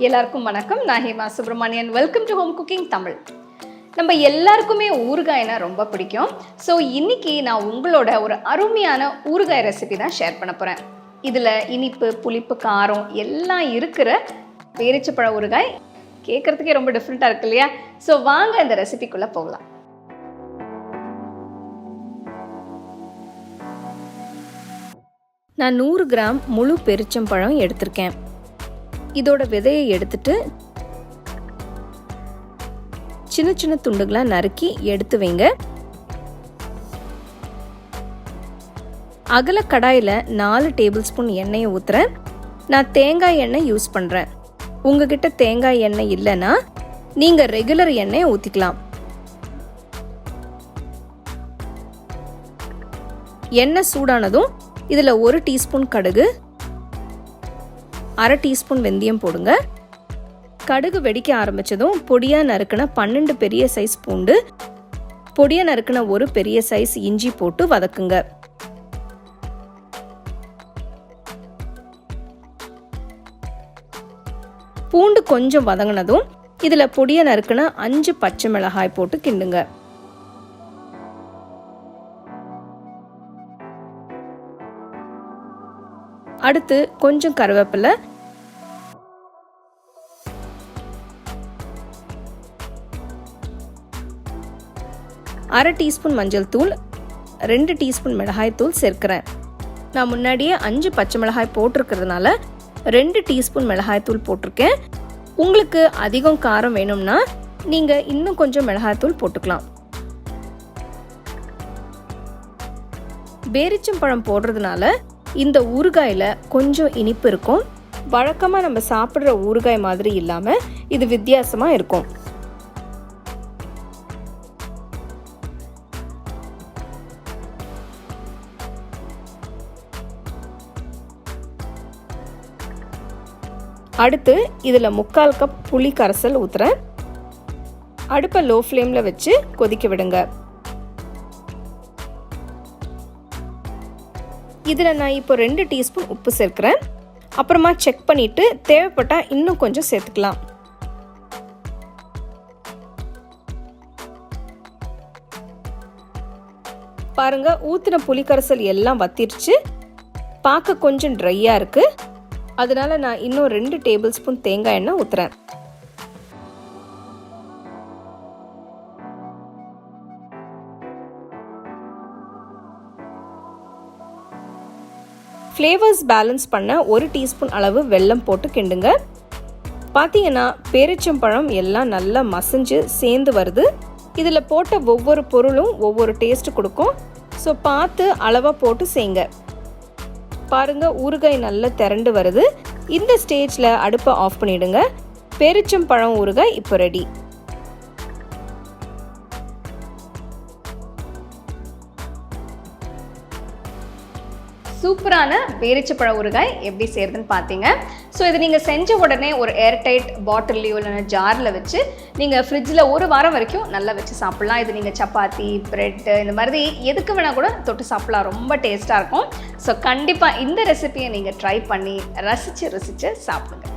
எல்லாருக்கும் வணக்கம். நான் Hema Subramanian. Welcome to home cooking Tamil. நம்ம எல்லாருக்குமே ஊறுகாய்னா ரொம்ப பிடிக்கும். ஸோ இன்னைக்கு நான் உங்களோட ஒரு அருமையான ஊறுகாய் ரெசிபி தான் ஷேர் பண்ண போகிறேன். இதில் இனிப்பு, புளிப்பு, காரம் எல்லாம் இருக்கிற பேரிச்சப்பழ ஊறுகாய் கேட்குறதுக்கே ரொம்ப டிஃப்ரெண்ட்டாக இருக்கு இல்லையா? ஸோ வாங்க இந்த ரெசிபிக்குள்ளே போகலாம். நான் 100 கிராம் முழு பேரிச்சம்பழம் எடுத்திருக்கேன். இதோட விதையை எடுத்துட்டு சின்ன சின்ன துண்டுகளா நறுக்கி எடுத்து வைங்க. அகல கடாயில் 4 டேபிள் ஸ்பூன் எண்ணெயை ஊற்றுறேன். நான் தேங்காய் எண்ணெய் யூஸ் பண்ணுறேன். உங்ககிட்ட தேங்காய் எண்ணெய் இல்லைன்னா நீங்கள் ரெகுலர் எண்ணெயை ஊற்றிக்கலாம். எண்ணெய் சூடானதும் இதில் 1 டீஸ்பூன் கடுகு, 1/2 டீஸ்பூன் வெந்தயம் போடுங்க. கடுகு வெடிக்க ஆரம்பித்ததும் பொடியாக நறுக்கின 12 பெரிய சைஸ் பூண்டு, பொடியாக நறுக்கின 1 பெரிய சைஸ் இஞ்சி போட்டு வதக்குங்க. பூண்டு கொஞ்சம் வதங்கினதும் இதில் பொடியாக நறுக்கின 5 பச்சை மிளகாய் போட்டு கிண்டுங்க. அடுத்து கொஞ்சம் கருவேப்பிலை, 1/2 டீஸ்பூன் மஞ்சள் தூள், 2 டீஸ்பூன் மிளகாய் தூள் சேர்க்கிறேன். நான் முன்னாடியே 5 பச்சை மிளகாய் போட்டிருக்கிறதுனால 2 டீஸ்பூன் மிளகாய் தூள் போட்டிருக்கேன். உங்களுக்கு அதிகம் காரம் வேணும்னா நீங்கள் இன்னும் கொஞ்சம் மிளகாய் தூள் போட்டுக்கலாம். பேரிச்சம்பழம் போடுறதுனால இந்த ஊறுகாயில் கொஞ்சம் இனிப்பு இருக்கும். வழக்கமாக நம்ம சாப்பிட்ற ஊறுகாய் மாதிரி இல்லாமல் இது வித்தியாசமாக இருக்கும். அடுத்து இதில் 3/4 கப் புளி கரைசல் ஊற்றுறேன். அடுப்பை லோ ஃப்ளேமில் வச்சு கொதிக்க விடுங்க. இதில் நான் இப்போ 2 டீஸ்பூன் உப்பு சேர்க்கிறேன். அப்புறமா செக் பண்ணிவிட்டு தேவைப்பட்டால் இன்னும் கொஞ்சம் சேர்த்துக்கலாம். பாருங்க, ஊற்றின புளிக்கரைசல் எல்லாம் வத்திருச்சு. பார்க்க கொஞ்சம் ட்ரையாக இருக்குது. அதனால நான் இன்னும் 2 டேபிள் ஸ்பூன் தேங்காய் எண்ணெய் ஊற்றுறேன். ஃப்ளேவர்ஸ் பேலன்ஸ் பண்ண 1 டீஸ்பூன் அளவு வெல்லம் போட்டு கிண்டுங்க. பார்த்தீங்கன்னா பேரிச்சம்பழம் எல்லாம் நல்லா மசிஞ்சு சேர்ந்து வருது. இதில் போட்ட ஒவ்வொரு பொருளும் ஒவ்வொரு டேஸ்ட் கொடுக்கும். ஸோ பார்த்து அளவாக போட்டு செய்யுங்க. பாருங்க, ஊறுகாய் நல்லா திரண்டு வருது. இந்த ஸ்டேஜில் அடுப்பை ஆஃப் பண்ணிடுங்க. பேரிச்சம்பழம் ஊறுகாய் இப்போ ரெடி. சூப்பரான பேரிச்சப்பழ ஊறுகாய் எப்படி செய்யறதுன்னு பார்த்தீங்க. ஸோ இது நீங்கள் செஞ்ச உடனே ஒரு ஏர்டைட் பாட்டில்லையோ இல்லைன்னா ஜாரில் வச்சு நீங்கள் ஃப்ரிட்ஜில் 1 வாரம் வரைக்கும் நல்லா வச்சு சாப்பிட்லாம். இது நீங்கள் சப்பாத்தி, பிரெட்டு இந்த மாதிரி எதுக்கு வேணால் கூட தொட்டு சாப்பிட்லாம். ரொம்ப டேஸ்ட்டாக இருக்கும். ஸோ கண்டிப்பாக இந்த ரெசிபியை நீங்கள் ட்ரை பண்ணி ரசித்து சாப்பிடுங்க.